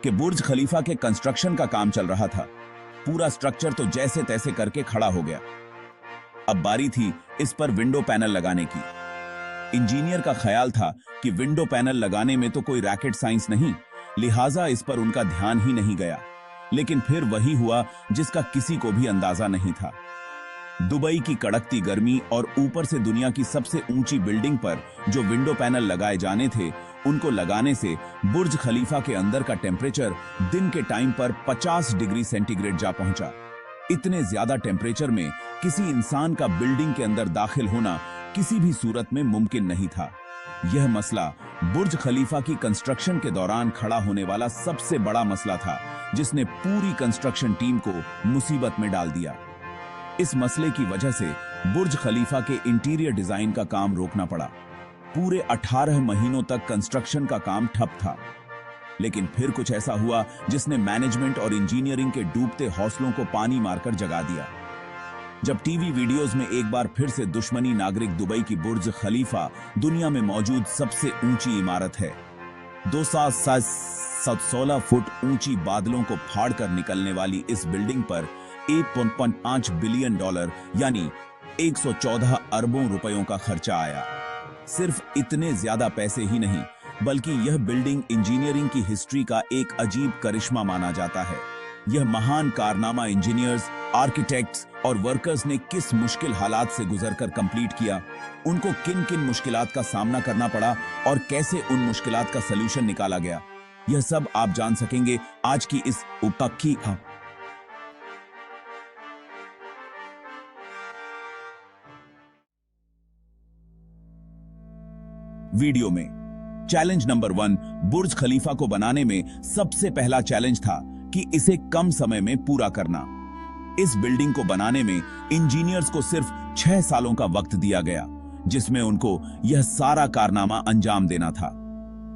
कि बुर्ज खलीफा के कंस्ट्रक्शन का काम चल रहा था। पूरा स्ट्रक्चर तो जैसे तैसे करके खड़ा हो गया। अब बारी थी इस पर विंडो पैनल लगाने की। इंजीनियर का ख्याल था कि विंडो पैनल लगाने में तो कोई रॉकेट साइंस नहीं, लिहाजा इस पर उनका ध्यान ही नहीं गया। लेकिन फिर वही हुआ जिसका किसी को भी अंदाजा नहीं था। दुबई की कड़कती गर्मी और ऊपर से दुनिया की सबसे ऊंची बिल्डिंग पर जो विंडो पैनल लगाए जाने थे, उनको लगाने से बुर्ज खलीफा के अंदर का टेम्परेचर दिन के टाइम पर 50 डिग्री सेंटीग्रेड जा पहुंचा। इतने ज्यादा टेम्परेचर में किसी इंसान का बिल्डिंग के अंदर दाखिल होना किसी भी सूरत में मुमकिन नहीं था। यह मसला बुर्ज खलीफा की कंस्ट्रक्शन के दौरान खड़ा होने वाला सबसे बड़ा मसला था, जिसने पूरी कंस्ट्रक्शन टीम को मुसीबत में डाल दिया। इस मसले की वजह से बुर्ज खलीफा के इंटीरियर डिजाइन का काम रोकना पड़ा। पूरे 18 महीनों तक कंस्ट्रक्शन का काम ठप था। लेकिन फिर कुछ ऐसा हुआ जिसने मैनेजमेंट और इंजीनियरिंग के डूबते हौसलों को पानी मारकर जगा दिया। जब टीवी वीडियोस में एक बार फिर से दुश्मनी नागरिक दुबई की बुर्ज खलीफा दुनिया में मौजूद सबसे ऊंची इमारत है। 216 फुट ऊंची बादलों को फाड़कर निकलने वाली इस बिल्डिंग पर 1.5 बिलियन डॉलर यानी 114 अरबों रुपयों का खर्चा आया। सिर्फ इतने ज्यादा पैसे ही नहीं, बल्कि यह बिल्डिंग इंजीनियरिंग की हिस्ट्री का एक अजीब करिश्मा माना जाता है। यह महान कारनामा इंजीनियर्स, आर्किटेक्ट्स और वर्कर्स ने किस मुश्किल हालात से गुजरकर कंप्लीट किया, उनको किन किन मुश्किलात का सामना करना पड़ा और कैसे उन मुश्किलात का सलूशन निकाला गया, यह सब आप जान सकेंगे आज की इस उपकी वीडियो में। चैलेंज नंबर 1, बुर्ज खलीफा को बनाने में सबसे पहला चैलेंज था कि इसे कम समय में पूरा करना। इस बिल्डिंग को बनाने में इंजीनियर्स को सिर्फ 6 सालों का वक्त दिया गया, जिसमें उनको यह सारा कारनामा अंजाम देना था।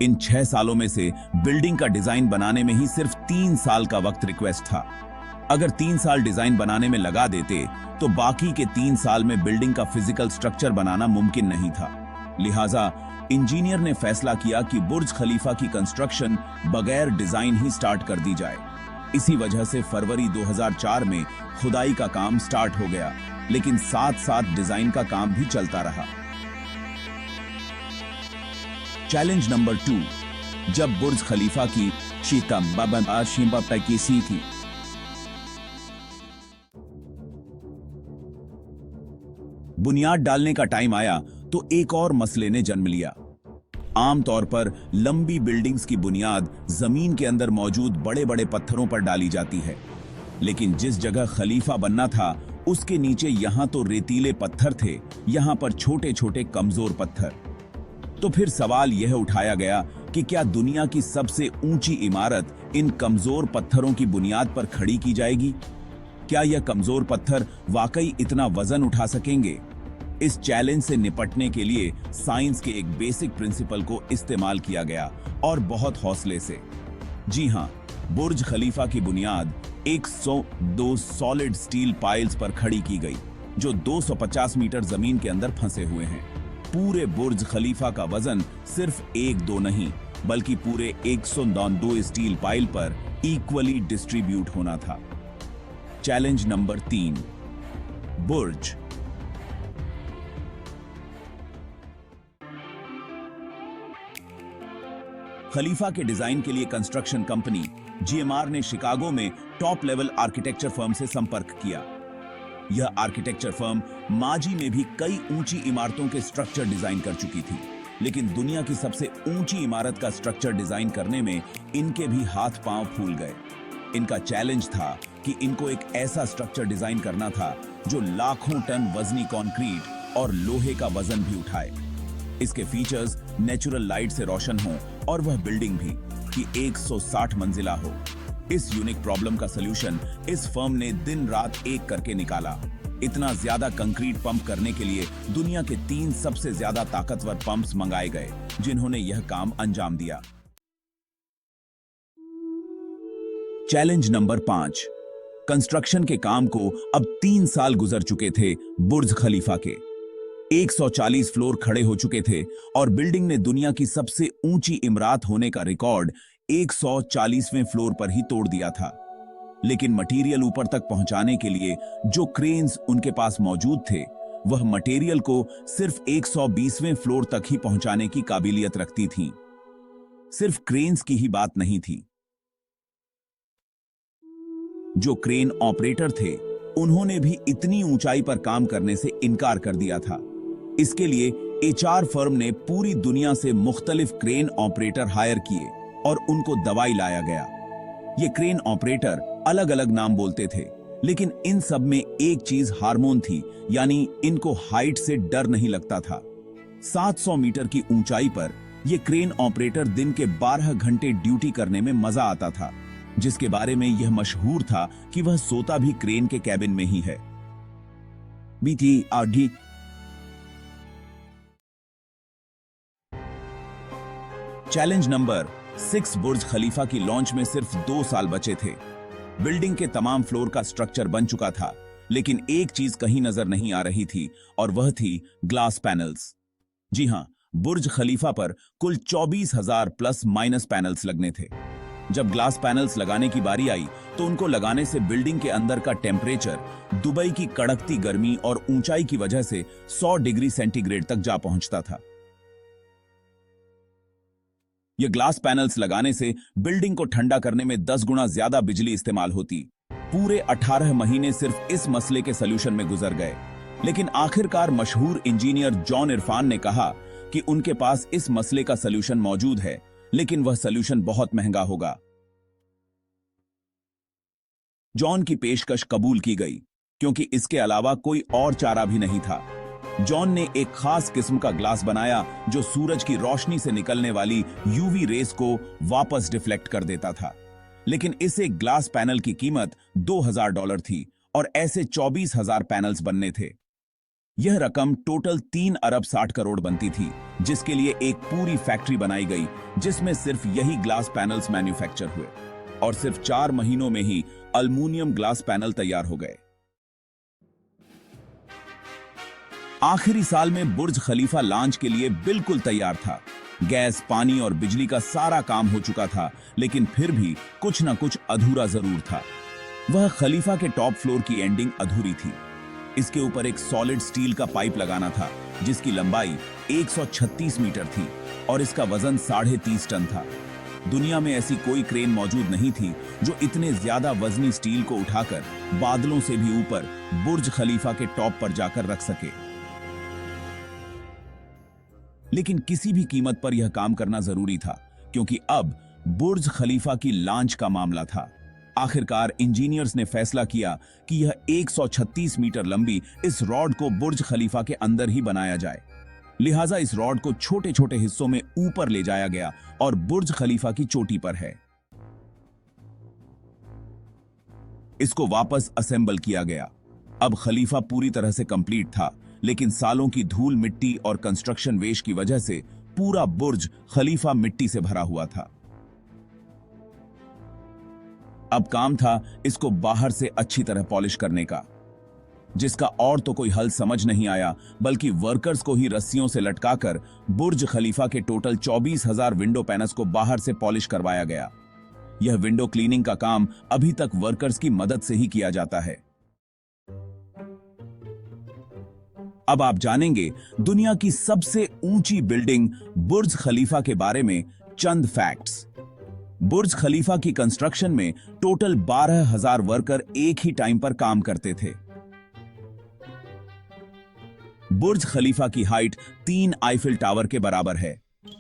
इन 6 सालों में से बिल्डिंग का डिजाइन बनाने में ही सिर्फ 3 साल का वक्त रिक्वेस्ट था। अगर 3 साल डिजाइन बनाने में लगा देते तो बाकी के 3 साल में बिल्डिंग का फिजिकल स्ट्रक्चर बनाना मुमकिन नहीं था। लिहाजा इंजीनियर ने फैसला किया कि बुर्ज खलीफा की कंस्ट्रक्शन बगैर डिजाइन ही स्टार्ट कर दी जाए। इसी वजह से फरवरी 2004 में खुदाई का काम स्टार्ट हो गया, लेकिन साथ साथ डिजाइन का काम भी चलता रहा। चैलेंज नंबर 2, जब बुर्ज खलीफा की थी। बुनियाद डालने का टाइम आया तो एक और मसले ने जन्म लिया। आमतौर पर लंबी बिल्डिंग्स की बुनियाद जमीन के अंदर मौजूद बड़े बड़े पत्थरों पर डाली जाती है, लेकिन जिस जगह खलीफा बनना था उसके नीचे यहां तो रेतीले पत्थर थे, यहां पर छोटे छोटे कमजोर पत्थर। तो फिर सवाल यह उठाया गया कि क्या दुनिया की सबसे ऊंची इमारत इन कमजोर पत्थरों की बुनियाद पर खड़ी की जाएगी? क्या यह कमजोर पत्थर वाकई इतना वजन उठा सकेंगे? इस चैलेंज से निपटने के लिए साइंस के एक बेसिक प्रिंसिपल को इस्तेमाल किया गया, और बहुत हौसले से। जी हां, बुर्ज खलीफा की बुनियाद 102 सॉलिड स्टील पाइल्स पर खड़ी की गई, जो 250 मीटर जमीन के अंदर फंसे हुए हैं। पूरे बुर्ज खलीफा का वजन सिर्फ 1-2 नहीं, बल्कि पूरे 192 स्टील पाइल पर इक्वली डिस्ट्रीब्यूट होना था। चैलेंज नंबर 3, बुर्ज। खलीफा के डिजाइन के लिए कंस्ट्रक्शन कंपनी जीएमआर ने शिकागो में टॉप लेवल आर्किटेक्चर फर्म से संपर्क किया। यह आर्किटेक्चर फर्म माजी में भी कई ऊंची इमारतों के स्ट्रक्चर डिजाइन कर चुकी थी, लेकिन दुनिया की सबसे ऊंची इमारत का स्ट्रक्चर डिजाइन करने में इनके भी हाथ पांव फूल गए। इनका चैलेंज था कि इनको एक ऐसा स्ट्रक्चर डिजाइन करना था जो लाखों टन वजनी कंक्रीट और लोहे का वजन भी उठाए। इसके फीचर्स नेचुरल लाइट से रोशन हों और वह बिल्डिंग भी कि 160 मंजिला हो। इस यूनिक प्रॉब्लम का सलूशन इस फर्म ने दिन रात एक करके निकाला। इतना ज्यादा कंक्रीट पंप करने के लिए दुनिया के 3 सबसे ज्यादा ताकतवर पंप्स मंगाए गए, जिन्होंने यह काम अंजाम दिया। चैलेंज नंबर 5, कंस्ट्रक्शन के काम को अब 3 साल गुजर चुके थे। बुर्ज खलीफा के 140 फ्लोर खड़े हो चुके थे और बिल्डिंग ने दुनिया की सबसे ऊंची इमारत होने का रिकॉर्ड 140वें फ्लोर पर ही तोड़ दिया था। लेकिन मटेरियल ऊपर तक पहुंचाने के लिए जो क्रेन्स उनके पास मौजूद थे, वह मटेरियल को सिर्फ 120वें फ्लोर तक ही पहुंचाने की काबिलियत रखती थीं। सिर्फ क्रेन्स की ही बात नहीं थी। जो क्रेन ऑपरेटर थे, उन्होंने भी इतनी ऊंचाई पर काम करने से इनकार कर दिया था। इसके लिए एचआर फर्म ने पूरी दुनिया से मुख्तलिफ क्रेन ऑपरेटर हायर किए और उनको दवाई लाया गया। ये क्रेन ऑपरेटर अलग अलग नाम बोलते थे, लेकिन इन सब में एक चीज हार्मोन थी, यानी इनको हाइट से डर नहीं लगता था। 700 मीटर की ऊंचाई पर यह क्रेन ऑपरेटर दिन के 12 घंटे ड्यूटी करने में मजा आता था, जिसके बारे में यह मशहूर था कि वह सोता भी क्रेन के कैबिन में ही है। BTRD challenge number 6। बुर्ज खलीफा की लॉन्च में सिर्फ 2 साल बचे थे। बिल्डिंग के तमाम फ्लोर का स्ट्रक्चर बन चुका था, लेकिन एक चीज कहीं नजर नहीं आ रही थी, और वह थी ग्लास पैनल्स। जी हां, बुर्ज खलीफा पर कुल 24,000 प्लस माइनस पैनल्स लगने थे। जब ग्लास पैनल्स लगाने की बारी आई तो उनको लगाने से बिल्डिंग के अंदर का टेम्परेचर दुबई की कड़कती गर्मी और ऊंचाई की वजह से 100 डिग्री सेंटीग्रेड तक जा पहुंचता था। ये ग्लास पैनल्स लगाने से बिल्डिंग को ठंडा करने में 10 गुना ज्यादा बिजली इस्तेमाल होती। पूरे 18 महीने सिर्फ इस मसले के सलूशन में गुजर गए, लेकिन आखिरकार मशहूर इंजीनियर जॉन इरफान ने कहा कि उनके पास इस मसले का सलूशन मौजूद है, लेकिन वह सलूशन बहुत महंगा होगा। जॉन की पेशकश कबूल की गई, क्योंकि इसके अलावा कोई और चारा भी नहीं था। जॉन ने एक खास किस्म का ग्लास बनाया जो सूरज की रोशनी से निकलने वाली यूवी रेस को वापस डिफ्लेक्ट कर देता था। लेकिन इस एक ग्लास पैनल की कीमत $2,000 थी और ऐसे 24,000 पैनल्स बनने थे। यह रकम टोटल 3 अरब 60 करोड़ बनती थी, जिसके लिए एक पूरी फैक्ट्री बनाई गई जिसमें सिर्फ यही ग्लास पैनल्स मैन्युफैक्चर हुए, और सिर्फ 4 महीनों में ही अल्मुनियम ग्लास पैनल तैयार हो गए। आखिरी साल में बुर्ज खलीफा लॉन्च के लिए बिल्कुल तैयार था। गैस, पानी और बिजली का सारा काम हो चुका था, लेकिन फिर भी कुछ ना कुछ अधूरा जरूर था। वह खलीफा के टॉप फ्लोर की एंडिंग अधूरी थी। इसके ऊपर एक सॉलिड स्टील का पाइप लगाना था, जिसकी लंबाई 136 मीटर थी और इसका वजन 30.5 टन था। दुनिया में ऐसी कोई क्रेन मौजूद नहीं थी जो इतने ज्यादा वजनी स्टील को उठाकर बादलों से भी ऊपर बुर्ज खलीफा के टॉप पर जाकर रख सके। लेकिन किसी भी कीमत पर यह काम करना जरूरी था, क्योंकि अब बुर्ज खलीफा की लॉन्च का मामला था। आखिरकार इंजीनियर्स ने फैसला किया कि यह 136 मीटर लंबी इस रॉड को बुर्ज खलीफा के अंदर ही बनाया जाए। लिहाजा इस रॉड को छोटे छोटे हिस्सों में ऊपर ले जाया गया और बुर्ज खलीफा की चोटी पर है। इसको वापस असेंबल किया गया। अब खलीफा पूरी तरह से कंप्लीट था, लेकिन सालों की धूल मिट्टी और कंस्ट्रक्शन वेस्ट की वजह से पूरा बुर्ज खलीफा मिट्टी से भरा हुआ था। अब काम था इसको बाहर से अच्छी तरह पॉलिश करने का, जिसका और तो कोई हल समझ नहीं आया, बल्कि वर्कर्स को ही रस्सियों से लटकाकर बुर्ज खलीफा के टोटल 24,000 विंडो पैनल्स को बाहर से पॉलिश करवाया गया। यह विंडो क्लीनिंग का काम अभी तक वर्कर्स की मदद से ही किया जाता है। अब आप जानेंगे दुनिया की सबसे ऊंची बिल्डिंग बुर्ज खलीफा के बारे में चंद फैक्ट्स। बुर्ज खलीफा की कंस्ट्रक्शन में टोटल 12,000 वर्कर एक ही टाइम पर काम करते थे। बुर्ज खलीफा की हाइट 3 आईफिल टावर के बराबर है।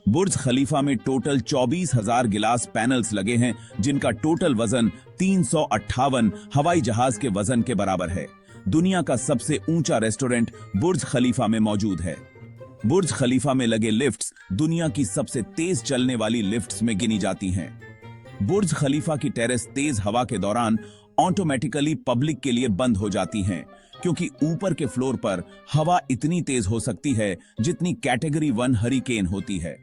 बुर्ज खलीफा में टोटल 24,000 गिलास पैनल्स लगे हैं, जिनका टोटल वजन 358 हवाई जहाज के वजन के बराबर है। दुनिया का सबसे ऊंचा रेस्टोरेंट बुर्ज खलीफा में मौजूद है। बुर्ज खलीफा में लगे लिफ्ट्स दुनिया की सबसे तेज चलने वाली लिफ्ट्स में गिनी जाती हैं। बुर्ज खलीफा की टेरेस तेज हवा के दौरान ऑटोमेटिकली पब्लिक के लिए बंद हो जाती हैं, क्योंकि ऊपर के फ्लोर पर हवा इतनी तेज हो सकती है जितनी कैटेगरी 1 हरिकेन होती है।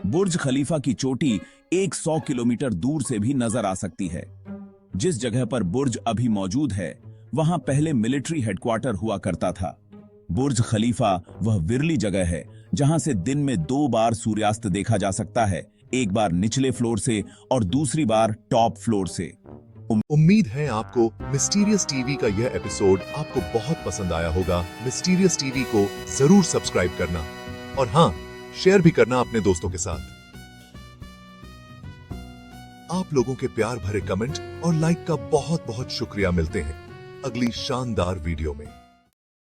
बुर्ज खलीफा की चोटी 100 किलोमीटर दूर से भी नजर आ सकती है। जिस जगह पर बुर्ज अभी मौजूद है, वहां पहले मिलिट्री हेडक्वार्टर हुआ करता था। बुर्ज खलीफा वह विरली जगह है जहां से दिन में 2 बार सूर्यास्त देखा जा सकता है, एक बार निचले फ्लोर से और दूसरी बार टॉप फ्लोर से। उम्मीद है आपको मिस्टीरियस टीवी का यह एपिसोड आपको बहुत पसंद आया होगा। मिस्टीरियस टीवी को जरूर सब्सक्राइब करना और हाँ, शेयर भी करना अपने दोस्तों के साथ। आप लोगों के प्यार भरे कमेंट और लाइक का बहुत बहुत शुक्रिया। मिलते हैं अगली शानदार वीडियो में।